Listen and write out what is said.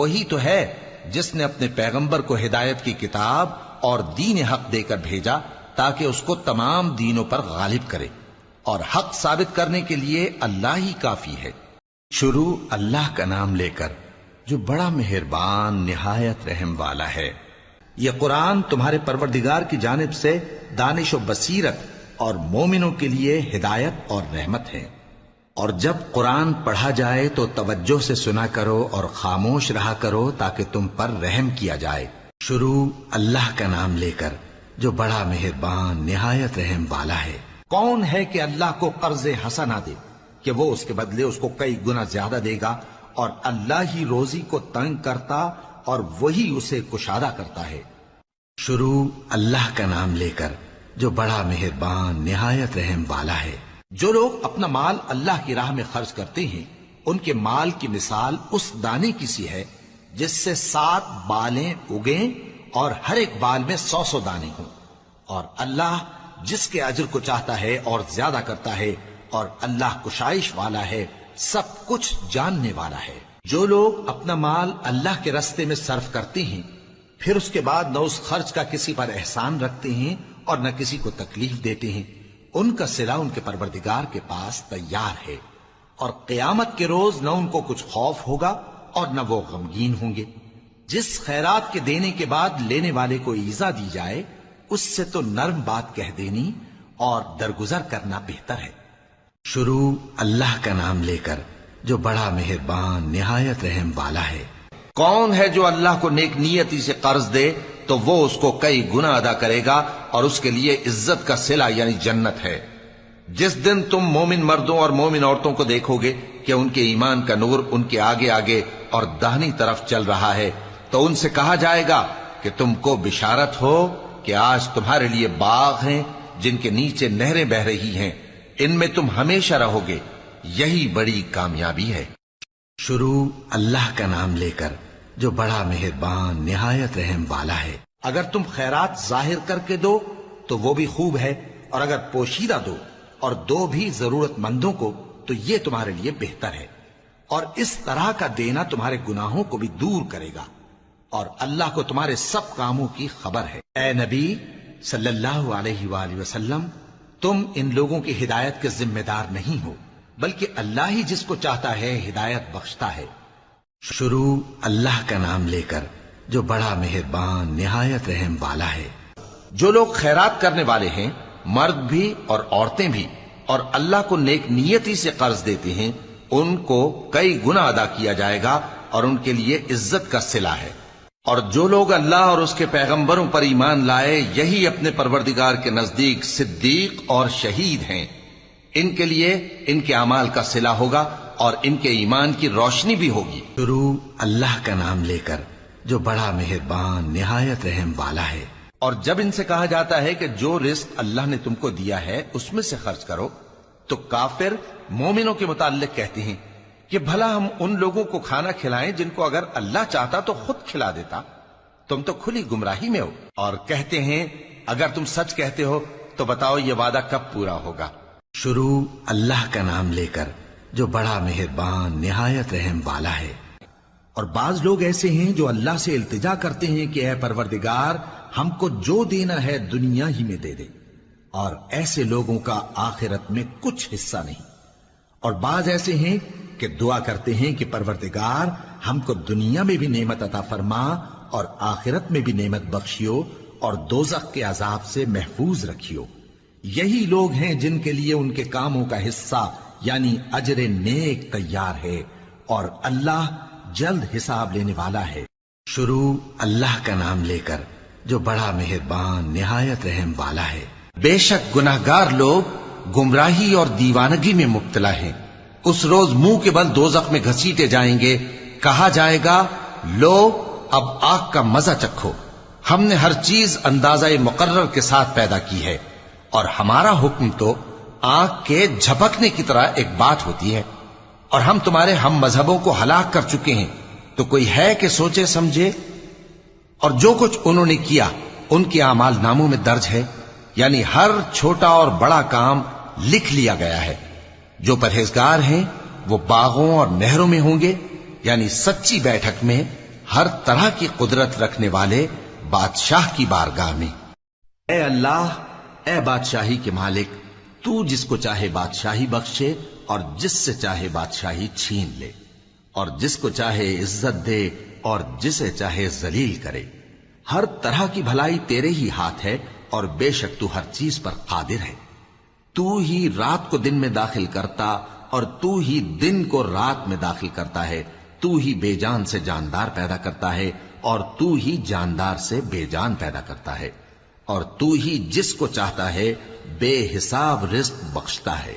وہی تو ہے جس نے اپنے پیغمبر کو ہدایت کی کتاب اور دین حق دے کر بھیجا تاکہ اس کو تمام دینوں پر غالب کرے، اور حق ثابت کرنے کے لیے اللہ ہی کافی ہے۔ شروع اللہ کا نام لے کر جو بڑا مہربان نہایت رحم والا ہے۔ یہ قرآن تمہارے پروردگار کی جانب سے دانش و بصیرت اور مومنوں کے لیے ہدایت اور رحمت ہے۔ اور جب قرآن پڑھا جائے تو توجہ سے سنا کرو اور خاموش رہا کرو تاکہ تم پر رحم کیا جائے۔ شروع اللہ کا نام لے کر جو بڑا مہربان نہایت رحم والا ہے۔ کون ہے کہ اللہ کو قرض حسنہ دے کہ وہ اس کے بدلے اس کو کئی گنا زیادہ دے گا، اور اللہ ہی روزی کو تنگ کرتا اور وہی اسے کشادہ کرتا ہے۔ شروع اللہ کا نام لے کر جو بڑا مہربان نہایت رحم والا ہے۔ جو لوگ اپنا مال اللہ کی راہ میں خرچ کرتے ہیں ان کے مال کی مثال اس دانے کی سی ہے جس سے 7 بالیں اگیں اور ہر ایک بال میں 100 دانے ہوں، اور اللہ جس کے اجر کو چاہتا ہے اور زیادہ کرتا ہے، اور اللہ کشائش والا ہے، سب کچھ جاننے والا ہے۔ جو لوگ اپنا مال اللہ کے راستے میں صرف کرتے ہیں پھر اس کے بعد نہ اس خرچ کا کسی پر احسان رکھتے ہیں اور نہ کسی کو تکلیف دیتے ہیں، ان کا صلہ ان کے پروردگار کے پاس تیار ہے، اور قیامت کے روز نہ ان کو کچھ خوف ہوگا اور نہ وہ غمگین ہوں گے۔ جس خیرات کے دینے کے بعد لینے والے کو ایذا دی جائے اس سے تو نرم بات کہہ دینی اور درگزر کرنا بہتر ہے۔ شروع اللہ کا نام لے کر جو بڑا مہربان نہایت رحم والا ہے۔ کون ہے جو اللہ کو نیک نیتی سے قرض دے تو وہ اس کو کئی گنا ادا کرے گا، اور اس کے لیے عزت کا صلہ یعنی جنت ہے۔ جس دن تم مومن مردوں اور مومن عورتوں کو دیکھو گے کہ ان کے ایمان کا نور ان کے آگے آگے اور داہنی طرف چل رہا ہے تو ان سے کہا جائے گا کہ تم کو بشارت ہو کہ آج تمہارے لیے باغ ہیں جن کے نیچے نہریں بہ رہی ہیں، ان میں تم ہمیشہ رہو گے، یہی بڑی کامیابی ہے۔ شروع اللہ کا نام لے کر جو بڑا مہربان نہایت رحم والا ہے۔ اگر تم خیرات ظاہر کر کے دو تو وہ بھی خوب ہے، اور اگر پوشیدہ دو اور دو بھی ضرورت مندوں کو تو یہ تمہارے لیے بہتر ہے، اور اس طرح کا دینا تمہارے گناہوں کو بھی دور کرے گا، اور اللہ کو تمہارے سب کاموں کی خبر ہے۔ اے نبی صلی اللہ علیہ وآلہ وسلم، تم ان لوگوں کی ہدایت کے ذمہ دار نہیں ہو، بلکہ اللہ ہی جس کو چاہتا ہے ہدایت بخشتا ہے۔ شروع اللہ کا نام لے کر جو بڑا مہربان نہایت رحم والا ہے۔ جو لوگ خیرات کرنے والے ہیں، مرد بھی اور عورتیں بھی، اور اللہ کو نیک نیتی سے قرض دیتے ہیں، ان کو کئی گنا ادا کیا جائے گا اور ان کے لیے عزت کا صلہ ہے۔ اور جو لوگ اللہ اور اس کے پیغمبروں پر ایمان لائے یہی اپنے پروردگار کے نزدیک صدیق اور شہید ہیں، ان کے لیے ان کے اعمال کا صلہ ہوگا اور ان کے ایمان کی روشنی بھی ہوگی۔ شروع اللہ کا نام لے کر جو بڑا مہربان نہایت رحم والا ہے۔ اور جب ان سے کہا جاتا ہے کہ جو رزق اللہ نے تم کو دیا ہے اس میں سے خرچ کرو تو کافر مومنوں کے متعلق کہتے ہیں کہ بھلا ہم ان لوگوں کو کھانا کھلائیں جن کو اگر اللہ چاہتا تو خود کھلا دیتا، تم تو کھلی گمراہی میں ہو۔ اور کہتے ہیں اگر تم سچ کہتے ہو تو بتاؤ یہ وعدہ کب پورا ہوگا۔ شروع اللہ کا نام لے کر جو بڑا مہربان نہایت رحم والا ہے۔ اور بعض لوگ ایسے ہیں جو اللہ سے التجا کرتے ہیں کہ اے پروردگار ہم کو جو دینا ہے دنیا ہی میں دے دے، اور ایسے لوگوں کا آخرت میں کچھ حصہ نہیں۔ اور بعض ایسے ہیں کہ دعا کرتے ہیں کہ پروردگار ہم کو دنیا میں بھی نعمت عطا فرما اور آخرت میں بھی نعمت بخشیو اور دوزخ کے عذاب سے محفوظ رکھیو۔ یہی لوگ ہیں جن کے لیے ان کے کاموں کا حصہ یعنی اجر نیک تیار ہے، اور اللہ جلد حساب لینے والا ہے۔ شروع اللہ کا نام لے کر جو بڑا مہربان نہایت رحم والا ہے۔ بے شک گناہگار لوگ گمراہی اور دیوانگی میں مبتلا ہیں، اس روز منہ کے بل دوزخ میں گھسیٹے جائیں گے، کہا جائے گا لو اب آگ کا مزہ چکھو، ہم نے ہر چیز اندازہ مقرر کے ساتھ پیدا کی ہے، اور ہمارا حکم تو آگ کے جھپکنے کی طرح ایک بات ہوتی ہے، اور ہم تمہارے ہم مذہبوں کو ہلاک کر چکے ہیں، تو کوئی ہے کہ سوچے سمجھے؟ اور جو کچھ انہوں نے کیا ان کے اعمال ناموں میں درج ہے، یعنی ہر چھوٹا اور بڑا کام لکھ لیا گیا ہے۔ جو پرہیزگار ہیں وہ باغوں اور نہروں میں ہوں گے، یعنی سچی بیٹھک میں ہر طرح کی قدرت رکھنے والے بادشاہ کی بارگاہ میں۔ اے اللہ، اے بادشاہی کے مالک، تو جس کو چاہے بادشاہی بخشے اور جس سے چاہے بادشاہی چھین لے، اور جس کو چاہے عزت دے اور جسے چاہے ذلیل کرے۔ ہر طرح کی بھلائی تیرے ہی ہاتھ ہے اور بے شک تو ہر چیز پر قادر ہے۔ تو ہی رات کو دن میں داخل کرتا اور تو ہی دن کو رات میں داخل کرتا ہے۔ تو ہی بے جان سے جاندار پیدا کرتا ہے اور تو ہی جاندار سے بے جان پیدا کرتا ہے، اور تو ہی جس کو چاہتا ہے بے حساب رزق بخشتا ہے۔